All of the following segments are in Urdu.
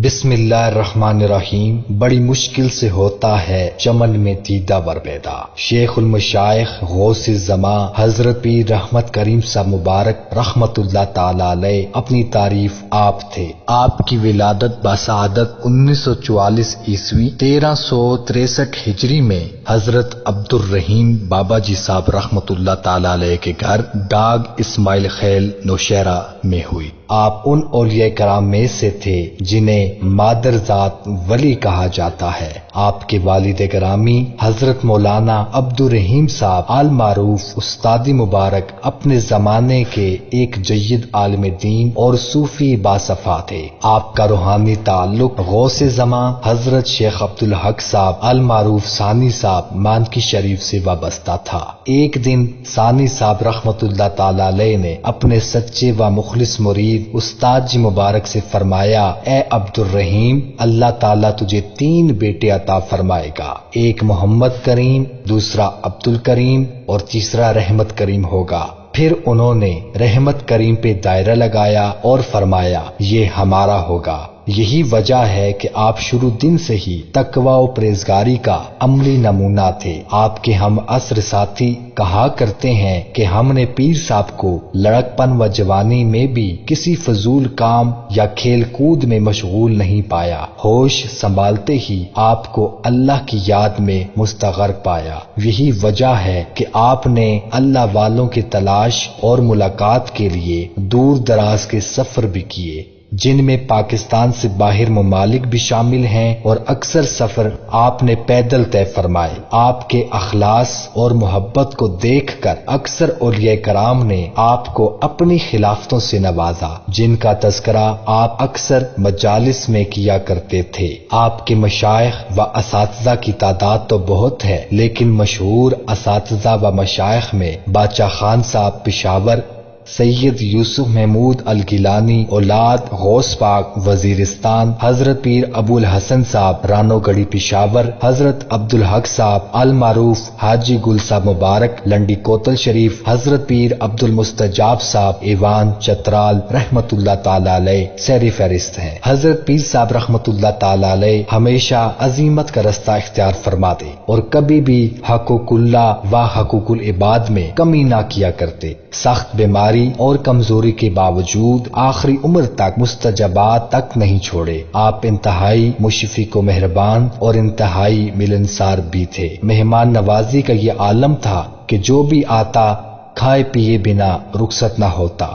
بسم اللہ الرحمن الرحیم۔ بڑی مشکل سے ہوتا ہے چمن میں دیدہ پیدا۔ شیخ المشائخ غوث الزمان حضرت پیر رحمت کریم صاحب مبارک رحمت اللہ تعالی علیہ اپنی تعریف آپ تھے۔ آپ کی ولادت بسعادت 1944 عیسوی 1363 ہجری میں حضرت عبد الرحیم بابا جی صاحب رحمت اللہ تعالی علیہ کے گھر ڈاگ اسماعیل خیل نوشہرہ میں ہوئی۔ آپ ان اولیاء کرام میں سے تھے جنہیں مادر ذات ولی کہا جاتا ہے۔ آپ کے والد گرامی حضرت مولانا عبد الرحیم صاحب آل معروف استاد مبارک اپنے زمانے کے ایک جید عالم دین اور صوفی باصفا تھے۔ آپ کا روحانی تعلق غوث زمان حضرت شیخ عبد الحق صاحب آل معروف ثانی صاحب مانکی شریف سے وابستہ تھا۔ ایک دن ثانی صاحب رحمت اللہ تعالی علیہ نے اپنے سچے و مخلص مرید استاد جی مبارک سے فرمایا، اے عبد الرحیم، اللہ تعالیٰ تجھے 3 بیٹے عطا فرمائے گا، ایک محمد کریم، دوسرا عبد الکریم اور تیسرا رحمت کریم ہوگا۔ پھر انہوں نے رحمت کریم پہ دائرہ لگایا اور فرمایا یہ ہمارا ہوگا۔ یہی وجہ ہے کہ آپ شروع دن سے ہی تقوی و پرہیزگاری کا عملی نمونہ تھے۔ آپ کے ہم عصر ساتھی کہا کرتے ہیں کہ ہم نے پیر صاحب کو لڑکپن و جوانی میں بھی کسی فضول کام یا کھیل کود میں مشغول نہیں پایا۔ ہوش سنبھالتے ہی آپ کو اللہ کی یاد میں مستغرق پایا۔ یہی وجہ ہے کہ آپ نے اللہ والوں کی تلاش اور ملاقات کے لیے دور دراز کے سفر بھی کیے، جن میں پاکستان سے باہر ممالک بھی شامل ہیں، اور اکثر سفر آپ نے پیدل طے فرمائے۔ آپ کے اخلاص اور محبت کو دیکھ کر اکثر اولیاء کرام نے آپ کو اپنی خلافتوں سے نوازا، جن کا تذکرہ آپ اکثر مجالس میں کیا کرتے تھے۔ آپ کے مشائخ و اساتذہ کی تعداد تو بہت ہے، لیکن مشہور اساتذہ و مشائخ میں باچا خان صاحب پشاور، سید یوسف محمود الگیلانی اولاد غوث پاک وزیرستان، حضرت پیر ابو الحسن صاحب رانو گڑھی پشاور، حضرت عبد الحق صاحب المعروف حاجی گل صاحب مبارک لنڈی کوتل شریف، حضرت پیر عبد المستجاب صاحب ایوان چترال رحمت اللہ تعالی علیہ سیر فہرست ہیں۔ حضرت پیر صاحب رحمت اللہ تعالی علیہ ہمیشہ عظیمت کا رستہ اختیار فرماتے اور کبھی بھی حقوق اللہ و حقوق العباد میں کمی نہ کیا کرتے۔ سخت بیماری اور کمزوری کے باوجود آخری عمر تک مستجابات تک نہیں چھوڑے۔ آپ انتہائی مشفق و مہربان اور انتہائی ملنسار بھی تھے۔ مہمان نوازی کا یہ عالم تھا کہ جو بھی آتا کھائے پیے بنا رخصت نہ ہوتا۔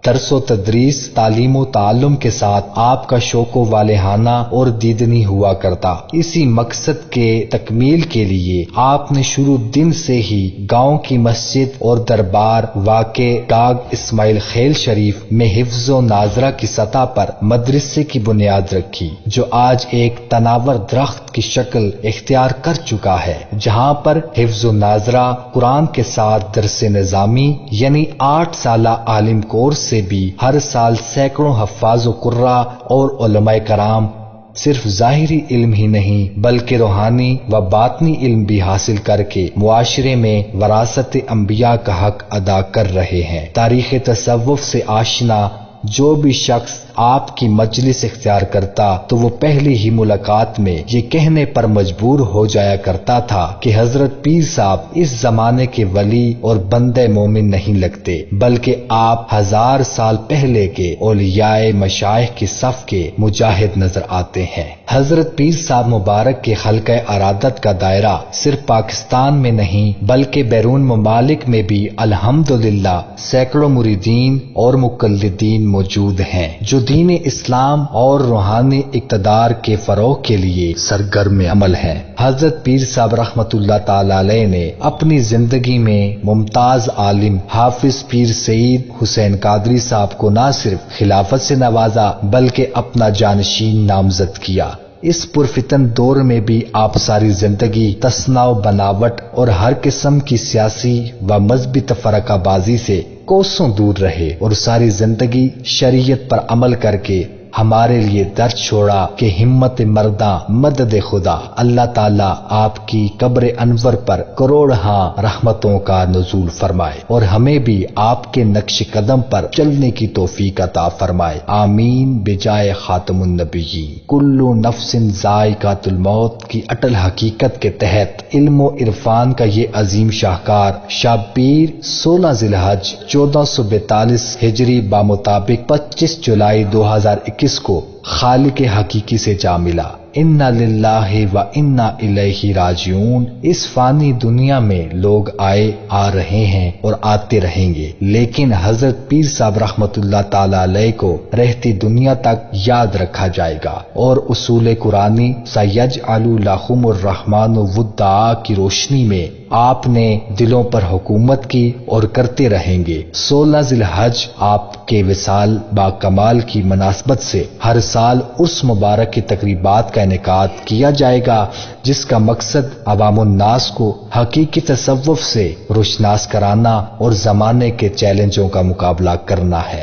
درس و تدریس، تعلیم و تعلم کے ساتھ آپ کا شوق و والہانہ اور دیدنی ہوا کرتا۔ اسی مقصد کے تکمیل کے لیے آپ نے شروع دن سے ہی گاؤں کی مسجد اور دربار واقع ڈاگ اسماعیل خیل شریف میں حفظ و ناظرہ کی سطح پر مدرسے کی بنیاد رکھی، جو آج ایک تناور درخت کی شکل اختیار کر چکا ہے، جہاں پر حفظ و ناظرہ قرآن کے ساتھ درس نظامی یعنی 8 سالہ عالم کورس سے بھی ہر سال سینکڑوں حفاظ و قراء اور علماء کرام صرف ظاہری علم ہی نہیں بلکہ روحانی و باطنی علم بھی حاصل کر کے معاشرے میں وراثت انبیاء کا حق ادا کر رہے ہیں۔ تاریخ تصوف سے آشنا جو بھی شخص آپ کی مجلس اختیار کرتا تو وہ پہلی ہی ملاقات میں یہ کہنے پر مجبور ہو جایا کرتا تھا کہ حضرت پیر صاحب اس زمانے کے ولی اور بندہ مومن نہیں لگتے، بلکہ آپ 1000 سال پہلے کے اولیاء مشائخ کی صف کے مجاہد نظر آتے ہیں۔ حضرت پیر صاحب مبارک کے حلقہ ارادت کا دائرہ صرف پاکستان میں نہیں بلکہ بیرون ممالک میں بھی الحمدللہ سینکڑوں مریدین اور مقلدین موجود ہیں، جو دین اسلام اور روحانی اقتدار کے فروغ کے لیے سرگرم عمل ہیں۔ حضرت پیر صاحب رحمت اللہ تعالی علیہ نے اپنی زندگی میں ممتاز عالم حافظ پیر سعید حسین قادری صاحب کو نہ صرف خلافت سے نوازا بلکہ اپنا جانشین نامزد کیا۔ اس پرفتن دور میں بھی آپ ساری زندگی تصنع و بناوٹ اور ہر قسم کی سیاسی و مذہبی تفرقہ بازی سے کوسوں دور رہے اور ساری زندگی شریعت پر عمل کر کے ہمارے لیے درد چھوڑا کہ ہمت مرداں مدد خدا، اللہ تعالیٰ آپ کی قبر انور پر کروڑہاں رحمتوں کا نزول فرمائے اور ہمیں بھی آپ کے نقش قدم پر چلنے کی توفیق عطا فرمائے، آمین بجائے خاتم النبیین۔ کل نفس ذائقۃ الموت کی اٹل حقیقت کے تحت علم و عرفان کا یہ عظیم شاہکار شبیر 16 ذی الحج 1442 ہجری بمطابق 25 جولائی 2021 کو خالق حقیقی سے جا ملا۔ انا للہ و انا الیہ راجعون۔ اس فانی دنیا میں لوگ آئے، آ رہے ہیں اور آتے رہیں گے، لیکن حضرت پیر صاحب رحمت اللہ تعالی علیہ کو رہتی دنیا تک یاد رکھا جائے گا اور اصول قرآنی سیجعل لہم الرحمن ودا کی روشنی میں آپ نے دلوں پر حکومت کی اور کرتے رہیں گے۔ 16 ذی الحج آپ کے وصال با کمال کی مناسبت سے ہر سال اس مبارک کی تقریبات کا انعقاد کیا جائے گا، جس کا مقصد عوام الناس کو حقیقی تصوف سے روشناس کرانا اور زمانے کے چیلنجوں کا مقابلہ کرنا ہے۔